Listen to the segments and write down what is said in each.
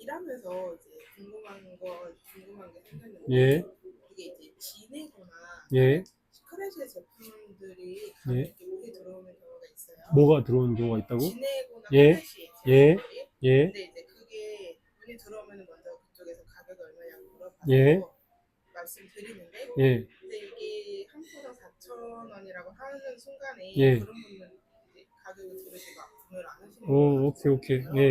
일하면서 이제 궁금한 게 생겼는데 예, 이게 이제 진해거나 예, 시크릿의 제품들이 예. 가격이 많이 들어오는 경우가 있어요. 뭐가 들어오는 경우가 있다고? 진해거나 예, 크래쉬 예, 제품들이. 예, 근데 이제 그게 눈에 들어오면 먼저 그쪽에서 가격이 얼마냐고 예, 물어봐서 말씀드리는데, 예, 근데 이게 한 포당 4,000원이라고 하는 순간에 예. 그런 분은 이제 가격을 들으시고 구매를 안 하시는 오, 경우가 오케이, 오케이. 예, 많더라고요.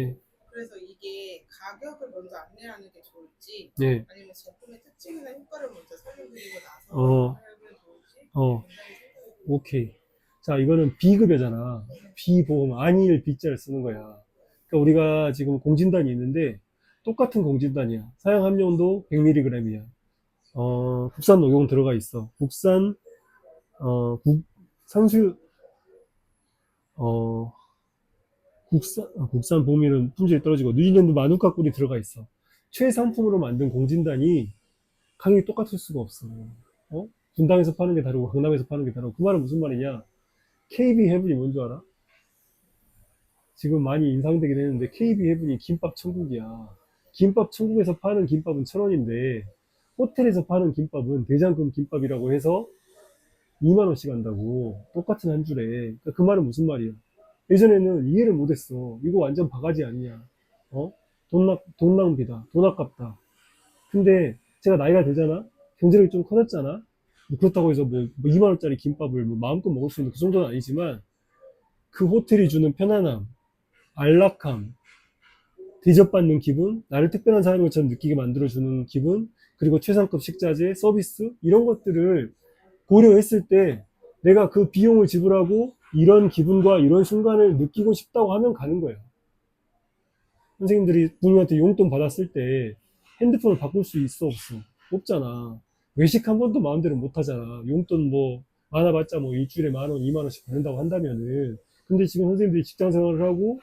예, 그래서 이게 가격을 먼저 안내하는 게 좋을지 예. 예. 아니면 제품의 특징이나 효과를 먼저 설명드리고 나서 어, 하면 좋을지 어, 굉장히 생각이 오케이. 자, 이거는 비급여잖아. 비보험, 안일 비자를 쓰는 거야. 그러니까 우리가 지금 공진단이 있는데 똑같은 공진단이야. 사용 함량도 100mg이야. 국산 녹용 들어가 있어. 국산, 산수, 어, 국산 보미는 품질이 떨어지고 뉴질랜드 마누카 꿀이 들어가 있어. 최상품으로 만든 공진단이 가격이 똑같을 수가 없어. 어? 분당에서 파는 게 다르고 강남에서 파는 게 다르고 그 말은 무슨 말이냐? KB 해븐이 뭔 줄 알아? 지금 많이 인상되긴 했는데 KB 해븐이 김밥 천국이야. 김밥 천국에서 파는 김밥은 1,000원인데 호텔에서 파는 김밥은 대장금 김밥이라고 해서 2만 원씩 한다고. 똑같은 한 줄에. 그러니까 그 말은 무슨 말이야? 예전에는 이해를 못했어. 이거 완전 바가지 아니냐? 어? 돈 낭비다. 돈 아깝다. 근데 제가 나이가 들잖아? 경제력이 좀 커졌잖아? 뭐 그렇다고 해서 뭐 2만 원짜리 김밥을 뭐 마음껏 먹을 수 있는 그 정도는 아니지만 그 호텔이 주는 편안함, 안락함, 대접받는 기분, 나를 특별한 사람인 것처럼 느끼게 만들어주는 기분, 그리고 최상급 식자재, 서비스, 이런 것들을 고려했을 때 내가 그 비용을 지불하고 이런 기분과 이런 순간을 느끼고 싶다고 하면 가는 거야. 선생님들이 부모님한테 용돈 받았을 때 핸드폰을 바꿀 수 있어, 없어? 없잖아. 외식 한 번도 마음대로 못 하잖아. 용돈 뭐 많아봤자 뭐 일주일에 10,000원, 20,000원씩 받는다고 한다면은. 근데 지금 선생님들이 직장 생활을 하고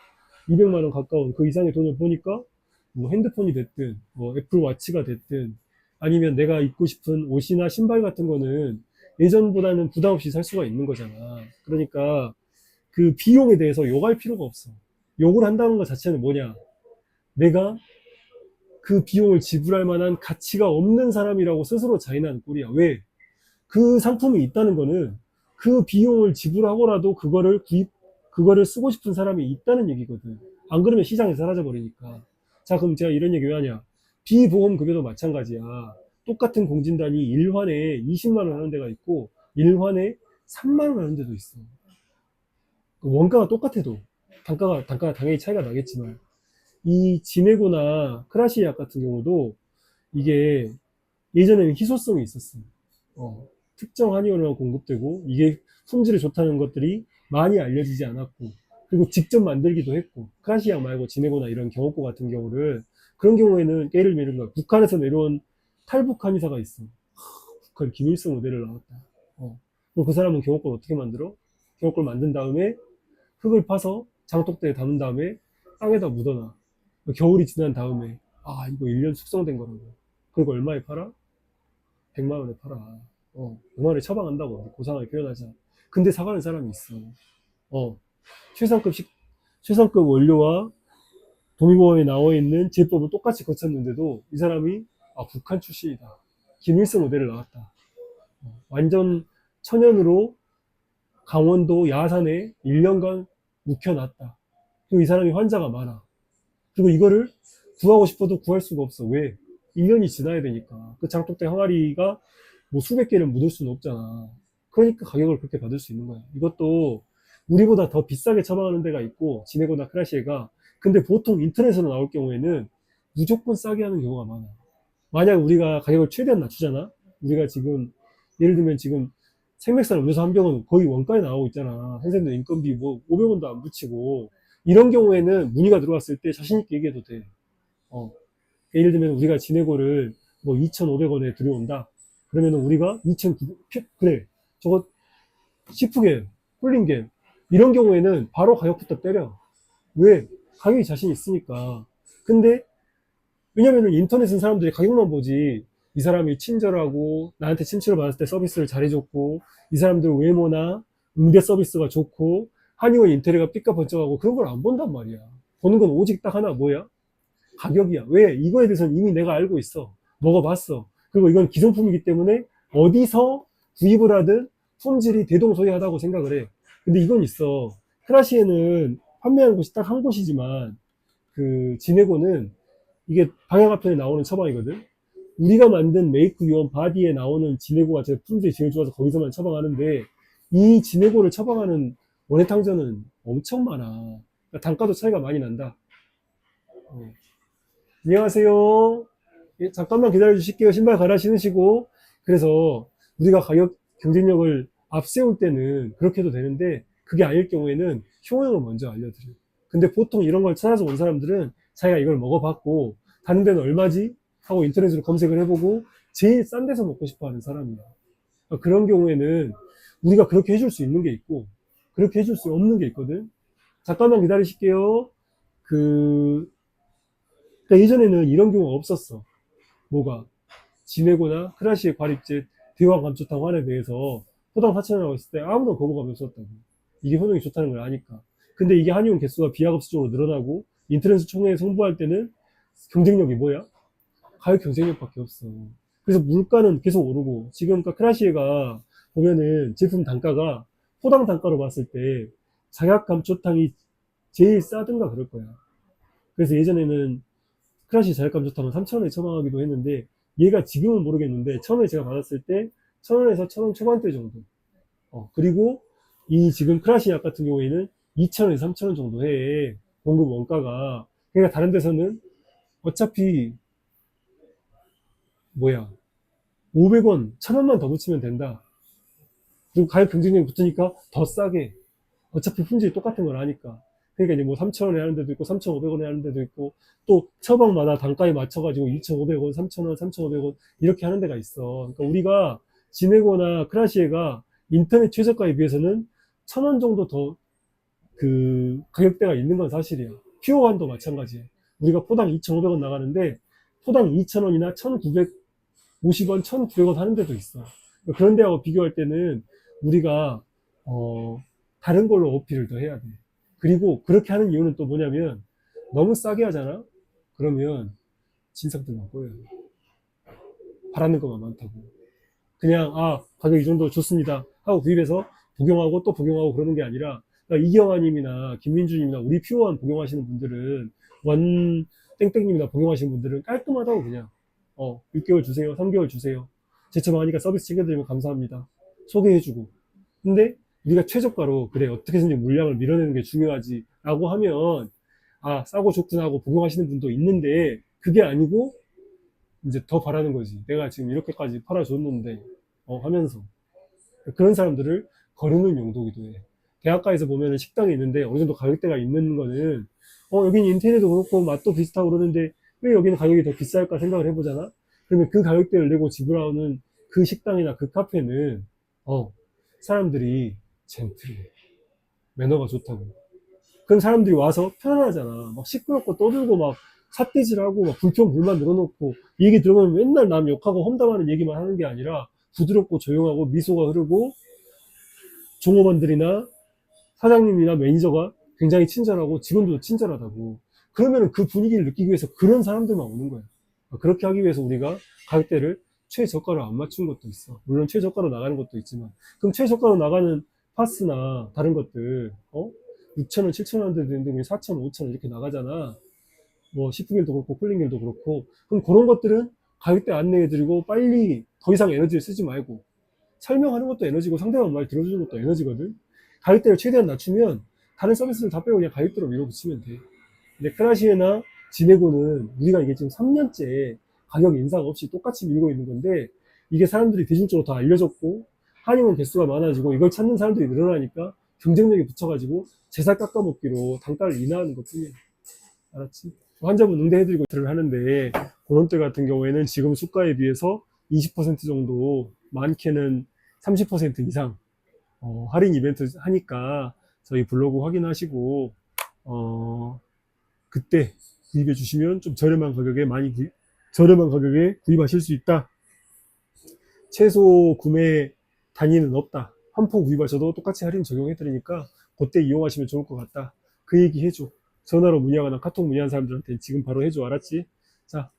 200만 원 가까운 그 이상의 돈을 보니까 뭐 핸드폰이 됐든 뭐 애플워치가 됐든 아니면 내가 입고 싶은 옷이나 신발 같은 거는 예전보다는 부담 없이 살 수가 있는 거잖아. 그러니까 그 비용에 대해서 욕할 필요가 없어. 욕을 한다는 것 자체는 뭐냐? 내가 그 비용을 지불할 만한 가치가 없는 사람이라고 스스로 자인하는 꼴이야. 왜? 그 상품이 있다는 거는 그 비용을 지불하고라도 그거를 쓰고 싶은 사람이 있다는 얘기거든. 안 그러면 시장에서 사라져버리니까. 자, 그럼 제가 이런 얘기 왜 하냐? 비보험급여도 마찬가지야. 똑같은 공진단이 1환에 20만 원 하는 데가 있고, 1환에 3만 원 하는 데도 있어. 그 원가가 똑같아도. 단가가 당연히 차이가 나겠지만. 이 지네고나 크라시약 같은 경우도 이게 예전에는 희소성이 있었어. 특정 한의원으로 공급되고 이게 품질이 좋다는 것들이 많이 알려지지 않았고 그리고 직접 만들기도 했고 크라시약 말고 지네고나 이런 경옥고 같은 경우를 그런 경우에는 예를 들면 거야. 북한에서 내려온 탈북 한의사가 있어. 북한 김일성 모델을 나왔다. 그럼 그 사람은 경옥고를 어떻게 만들어? 경옥고를 만든 다음에 흙을 파서 장독대에 담은 다음에 땅에다 묻어놔. 겨울이 지난 다음에 이거 1년 숙성된 거라고. 그리고 얼마에 팔아? 100만 원에 팔아. 100만 원에 처방한다고. 고상하게 표현하자. 근데 사가는 사람이 있어. 어, 최상급 최상급 원료와 동의보험에 나와 있는 제법을 똑같이 거쳤는데도 이 사람이 북한 출신이다. 김일성 모델을 나왔다. 완전 천연으로 강원도 야산에 1년간 묵혀놨다. 그리고 이 사람이 환자가 많아. 그리고 이거를 구하고 싶어도 구할 수가 없어. 왜? 1년이 지나야 되니까. 그 장독대 항아리가 뭐 수백 개를 묻을 수는 없잖아. 그러니까 가격을 그렇게 받을 수 있는 거야. 이것도 우리보다 더 비싸게 처방하는 데가 있고, 지네고나 크라시에가. 근데 보통 인터넷으로 나올 경우에는 무조건 싸게 하는 경우가 많아. 만약 우리가 가격을 최대한 낮추잖아? 우리가 지금, 예를 들면 지금 생맥산 음료수 한 병은 거의 원가에 나오고 있잖아. 선생님들 인건비 뭐 500원도 안 붙이고. 이런 경우에는 문의가 들어왔을 때 자신있게 얘기해도 돼. 어. 예를 들면 우리가 지네고를 뭐 2,500원에 들여온다. 그러면 우리가 2,900, 그래. 저거 시프게, 쿨링게. 이런 경우에는 바로 가격부터 때려. 왜? 가격이 자신 있으니까. 근데, 왜냐면은 인터넷은 사람들이 가격만 보지. 이 사람이 친절하고, 나한테 친추를 받았을 때 서비스를 잘해줬고, 이 사람들 외모나 응대 서비스가 좋고, 한의원 인테리어가 삐까번쩍하고 그런 걸 안 본단 말이야. 보는 건 오직 딱 하나 뭐야? 가격이야. 왜? 이거에 대해서는 이미 내가 알고 있어. 먹어봤어. 그리고 이건 기성품이기 때문에 어디서 구입을 하든 품질이 대동소이하다고 생각을 해. 근데 이건 있어. 크라시에는 판매하는 곳이 딱 한 곳이지만 그 지네고는 이게 방향화편에 나오는 처방이거든. 우리가 만든 메이크 유언 바디에 나오는 지네고가 제 품질이 제일 좋아서 거기서만 처방하는데 이 지네고를 처방하는 원예탕전은 엄청 많아. 그러니까 단가도 차이가 많이 난다. 어. 안녕하세요. 예, 잠깐만 기다려 주실게요. 신발 갈아 신으시고. 그래서 우리가 가격 경쟁력을 앞세울 때는 그렇게 해도 되는데 그게 아닐 경우에는 효능을 먼저 알려드려요. 근데 보통 이런 걸 찾아서 온 사람들은 자기가 이걸 먹어봤고 다른 데는 얼마지? 하고 인터넷으로 검색을 해보고 제일 싼 데서 먹고 싶어 하는 사람이야. 그러니까 그런 경우에는 우리가 그렇게 해줄 수 있는 게 있고 그렇게 해줄 수 없는 게 있거든. 잠깐만 기다리실게요. 그러니까 예전에는 이런 경우가 없었어. 뭐가? 지네고나 크라시의 과립제 대왕 감초탕 환에 대해서 포당 4,000원이라고 했을 때 아무도 거부감이 없었다고. 이게 효능이 좋다는 걸 아니까. 근데 이게 한의원 개수가 비약업수적으로 늘어나고 인터넷 총회에 송부할 때는 경쟁력이 뭐야? 가격 경쟁력밖에 없어. 그래서 물가는 계속 오르고 지금 그러니까 크라시에가 보면은 제품 단가가 포당 단가로 봤을 때 자약 감초탕이 제일 싸든가 그럴 거야. 그래서 예전에는 크라시 자역감초탕은 3,000원에 처방하기도 했는데 얘가 지금은 모르겠는데 처음에 제가 받았을 때 1,000원에서 1,000원 초반대 정도. 그리고 이 지금 크라시 약 같은 경우에는 2,000원에서 3,000원 정도 해. 공급 원가가. 그러니까 다른 데서는 어차피 뭐야 500원, 1,000원만 더 붙이면 된다. 그리고 가격 경쟁력이 붙으니까 더 싸게. 어차피 품질이 똑같은 걸 아니까. 그러니까 이제 뭐 3,000원에 하는 데도 있고 3,500원에 하는 데도 있고 또 처방마다 단가에 맞춰가지고 2,500원, 3,000원, 3,500원 이렇게 하는 데가 있어. 그러니까 우리가 지네고나 크라시에가 인터넷 최저가에 비해서는 1,000원 정도 더 그 가격대가 있는 건 사실이야. 퓨어환도 마찬가지야. 우리가 포당 2,500원 나가는데 포당 2,000원이나 1,950원, 1,900원 하는 데도 있어. 그런 데하고 비교할 때는 우리가 다른 걸로 어필을 더 해야 돼. 그리고 그렇게 하는 이유는 또 뭐냐면 너무 싸게 하잖아? 그러면 진상들만 보여요. 바라는 것만 많다고. 그냥 가격 이 정도 좋습니다 하고 구입해서 복용하고 또 복용하고 그러는 게 아니라 그러니까 이경아님이나 김민주님이나 우리 퓨어한 복용하시는 분들은 원 땡땡님이나 복용하시는 분들은 깔끔하다고 그냥 6개월 주세요 3개월 주세요 제처럼 하니까 서비스 챙겨드리면 감사합니다 소개해주고 근데 우리가 최저가로 그래 어떻게든지 물량을 밀어내는 게 중요하지 라고 하면 싸고 좋구나 하고 복용하시는 분도 있는데 그게 아니고 이제 더 바라는 거지 내가 지금 이렇게까지 팔아줬는데 하면서 그런 사람들을 거르는 용도기도 해 대학가에서 보면 식당이 있는데 어느 정도 가격대가 있는 거는 여기는 인테리어도 그렇고 맛도 비슷하고 그러는데 왜 여기는 가격이 더 비쌀까 생각을 해보잖아 그러면 그 가격대를 내고 지불하는 그 식당이나 그 카페는 사람들이 젠틀해. 매너가 좋다고. 그럼 사람들이 와서 편안하잖아. 막 시끄럽고 떠들고 막 삿대질하고 막 불평 불만 늘어놓고 이 얘기 들으면 맨날 남 욕하고 험담하는 얘기만 하는 게 아니라 부드럽고 조용하고 미소가 흐르고 종업원들이나 사장님이나 매니저가 굉장히 친절하고 직원도 친절하다고. 그러면 그 분위기를 느끼기 위해서 그런 사람들만 오는 거야. 그렇게 하기 위해서 우리가 가격대를 최저가로 안 맞춘 것도 있어. 물론 최저가로 나가는 것도 있지만. 그럼 최저가로 나가는 파스나 다른 것들, 6,000원, 7,000원 되는데 4,000원, 5,000원 이렇게 나가잖아. 뭐, 시프길도 그렇고, 쿨링길도 그렇고. 그럼 그런 것들은 가격대 안내해드리고 빨리 더 이상 에너지를 쓰지 말고 설명하는 것도 에너지고 상대방 말 들어주는 것도 에너지거든. 가격대를 최대한 낮추면 다른 서비스를 다 빼고 그냥 가격대로 밀어붙이면 돼. 근데 크라시에나 지네고는 우리가 이게 지금 3년째 가격 인상 없이 똑같이 밀고 있는 건데 이게 사람들이 대중적으로 더 알려졌고 한의원 개수가 많아지고 이걸 찾는 사람들이 늘어나니까 경쟁력이 붙여가지고 제살 깎아먹기로 단가를 인하하는 것 뿐이야. 알았지? 환자분 응대해드리고 를 하는데 그런 때 같은 경우에는 지금 수가에 비해서 20% 정도 많게는 30% 이상 할인 이벤트 하니까 저희 블로그 확인하시고 그때 구입해 주시면 좀 저렴한 가격에 저렴한 가격에 구입하실 수 있다. 최소 구매 단위는 없다. 한 포 구입하셔도 똑같이 할인 적용해 드리니까 그때 이용하시면 좋을 것 같다. 그 얘기 해줘. 전화로 문의하거나 카톡 문의한 사람들한테 지금 바로 해줘. 알았지? 자,